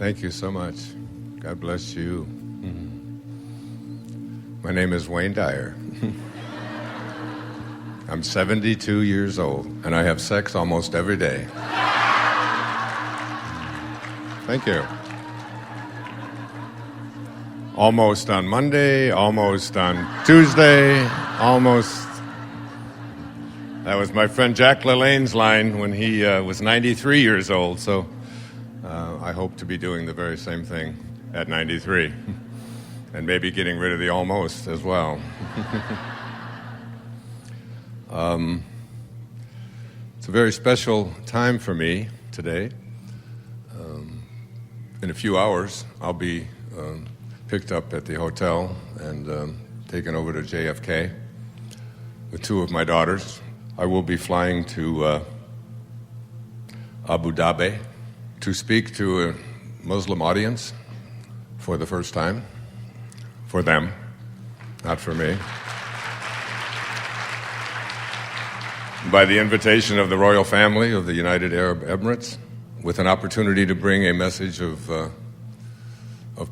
Thank you so much. God bless you. My name is Wayne Dyer. I'm 72 years old, and I have sex almost every day. Thank you. Almost on Monday, almost on Tuesday, almost. That was my friend Jack LaLanne's line when he was 93 years old, so I hope to be doing the very same thing at 93, and maybe getting rid of the almost as well. It's a very special time for me today. In a few hours, I'll be picked up at the hotel and taken over to JFK with two of my daughters. I will be flying to Abu Dhabi to speak to a Muslim audience for the first time. For them, not for me. By the invitation of the royal family of the United Arab Emirates, with an opportunity to bring a message of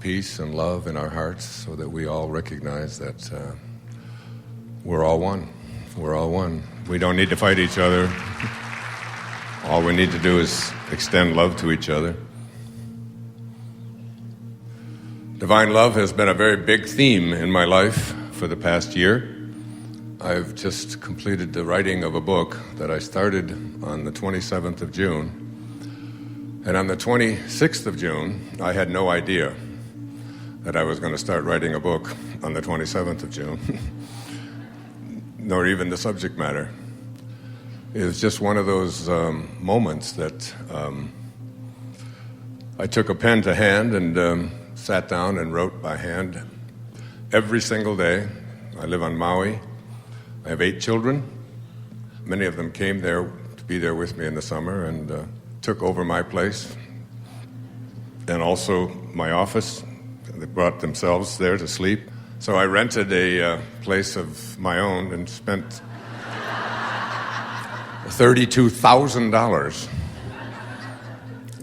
peace and love in our hearts, so that we all recognize that we're all one. We're all one. We don't need to fight each other. All we need to do is extend love to each other. Divine love has been a very big theme in my life for the past year. I've just completed the writing of a book that I started on the 27th of June. And on the 26th of June, I had no idea that I was going to start writing a book on the 27th of June, nor even the subject matter. It was just one of those moments that I took a pen to hand and sat down and wrote by hand every single day. I live on Maui. I have 8 children. Many of them came there to be there with me in the summer and took over my place and also my office. They brought themselves there to sleep. So I rented a place of my own and spent $32,000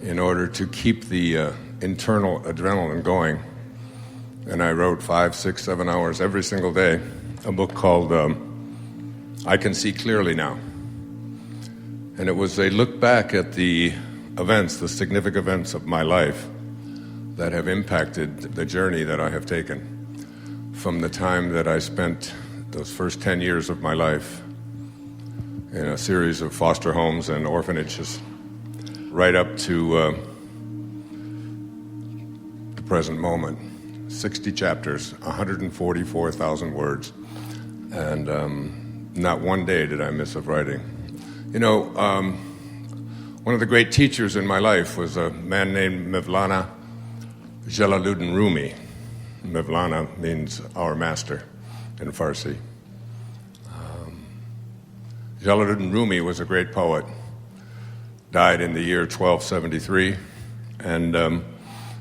in order to keep the internal adrenaline going. And I wrote 5, 6, 7 hours every single day, a book called I Can See Clearly Now. And it was a look back at the events, the significant events of my life that have impacted the journey that I have taken from the time that I spent those first 10 years of my life in a series of foster homes and orphanages, right up to the present moment. 60 chapters, 144,000 words, and not one day did I miss of writing. You know, one of the great teachers in my life was a man named Mevlana Jalaluddin Rumi. Mevlana means our master in Farsi. Jalaluddin Rumi was a great poet, died in the year 1273, and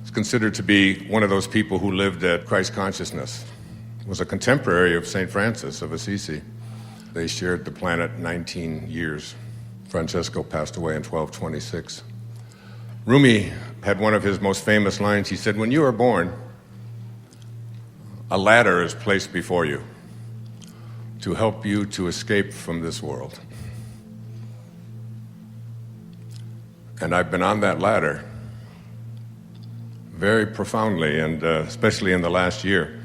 is considered to be one of those people who lived at Christ consciousness. Was a contemporary of St. Francis of Assisi. They shared the planet 19 years. Francesco passed away in 1226. Rumi had one of his most famous lines. He said, "When you are born, a ladder is placed before you to help you to escape from this world." And I've been on that ladder very profoundly, and especially in the last year.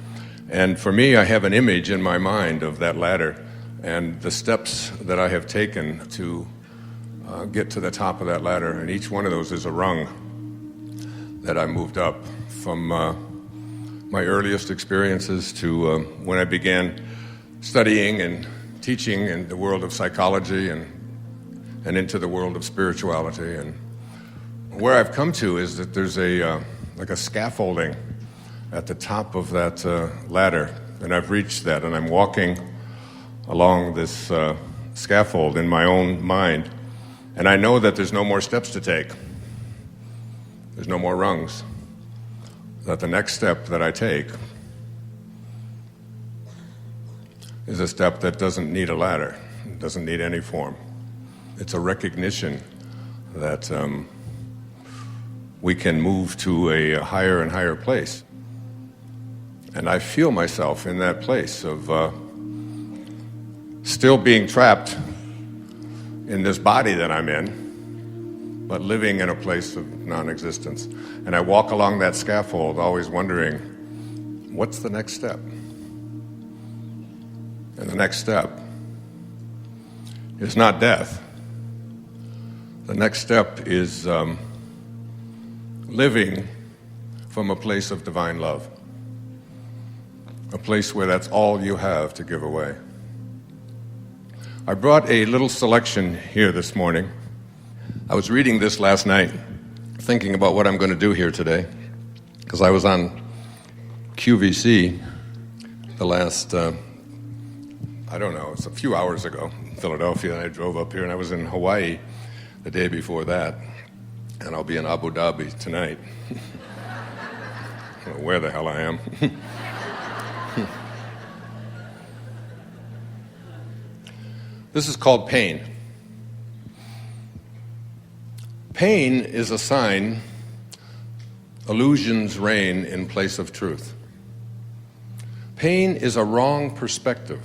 And for me, I have an image in my mind of that ladder and the steps that I have taken to get to the top of that ladder. And each one of those is a rung that I moved up from my earliest experiences to when I began studying and teaching in the world of psychology and into the world of spirituality. And where I've come to is that there's like a scaffolding at the top of that ladder, and I've reached that, and I'm walking along this scaffold in my own mind, and I know that there's no more steps to take. There's no more rungs. That the next step that I take is a step that doesn't need a ladder. It doesn't need any form. It's a recognition that we can move to a higher and higher place. And I feel myself in that place of still being trapped in this body that I'm in, but living in a place of non-existence. And I walk along that scaffold always wondering, what's the next step? And the next step is not death. The next step is living from a place of divine love, a place where that's all you have to give away. I brought a little selection here this morning. I was reading this last night, thinking about what I'm going to do here today, because I was on QVC the last, it's a few hours ago in Philadelphia, and I drove up here, and I was in Hawaii the day before that, and I'll be in Abu Dhabi tonight. I don't know where the hell I am. This is called pain. Pain is a sign illusions reign in place of truth. Pain is a wrong perspective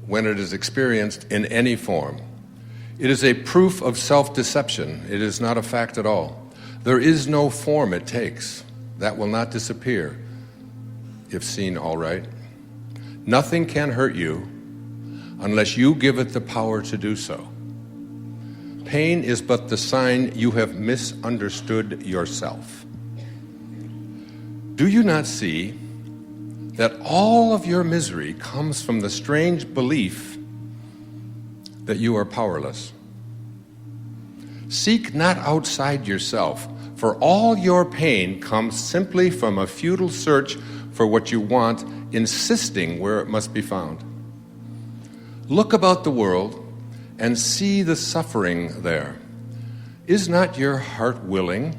when it is experienced in any form. It is a proof of self-deception. It is not a fact at all. There is no form it takes that will not disappear if seen all right. Nothing can hurt you unless you give it the power to do so. Pain is but the sign you have misunderstood yourself. Do you not see that all of your misery comes from the strange belief that you are powerless? Seek not outside yourself, for all your pain comes simply from a futile search for what you want, insisting where it must be found. Look about the world and see the suffering there. Is not your heart willing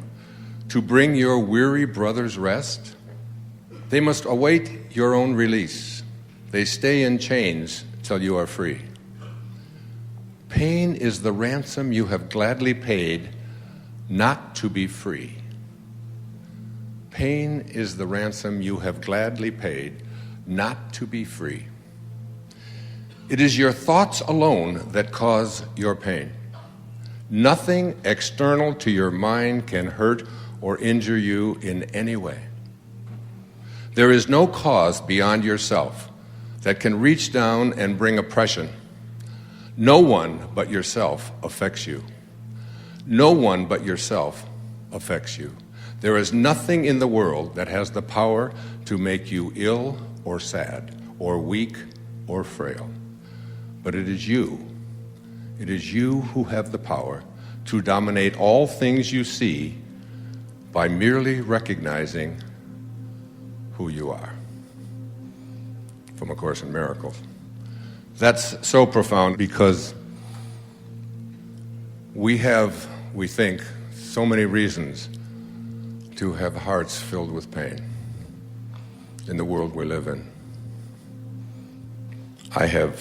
to bring your weary brothers rest? They must await your own release. They stay in chains till you are free. Pain is the ransom you have gladly paid not to be free. Pain is the ransom you have gladly paid not to be free. It is your thoughts alone that cause your pain. Nothing external to your mind can hurt or injure you in any way. There is no cause beyond yourself that can reach down and bring oppression. No one but yourself affects you. No one but yourself affects you. There is nothing in the world that has the power to make you ill or sad or weak or frail. But it is you. It is you who have the power to dominate all things you see by merely recognizing who you are. From A Course in Miracles. That's so profound because we have, we think, so many reasons to have hearts filled with pain in the world we live in. I have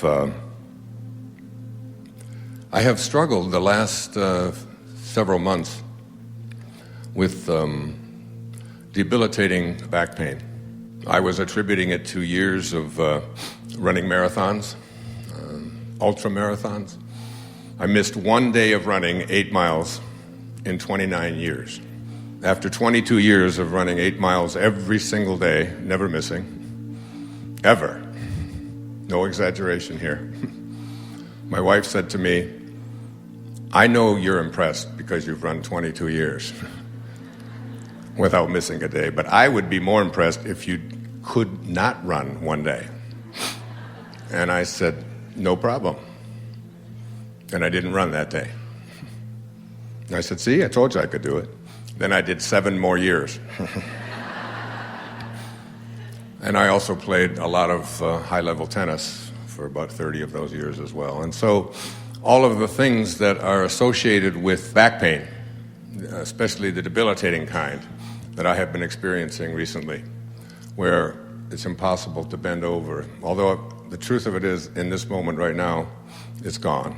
struggled the last several months with debilitating back pain. I was attributing it to years of running marathons, ultra marathons. I missed one day of running 8 miles in 29 years. After 22 years of running 8 miles every single day, never missing, ever, no exaggeration here, my wife said to me, I know you're impressed because you've run 22 years without missing a day, but I would be more impressed if you could not run one day. And I said, no problem. And I didn't run that day. And I said, see, I told you I could do it. Then I did 7 more years. And I also played a lot of high-level tennis for about 30 of those years as well. And so all of the things that are associated with back pain, especially the debilitating kind that I have been experiencing recently, where it's impossible to bend over. Although the truth of it is, in this moment right now, it's gone.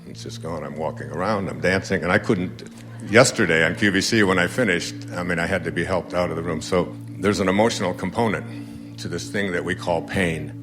It's just gone. I'm walking around, I'm dancing, and I couldn't yesterday on QVC when I finished, I had to be helped out of the room. So there's an emotional component to this thing that we call pain.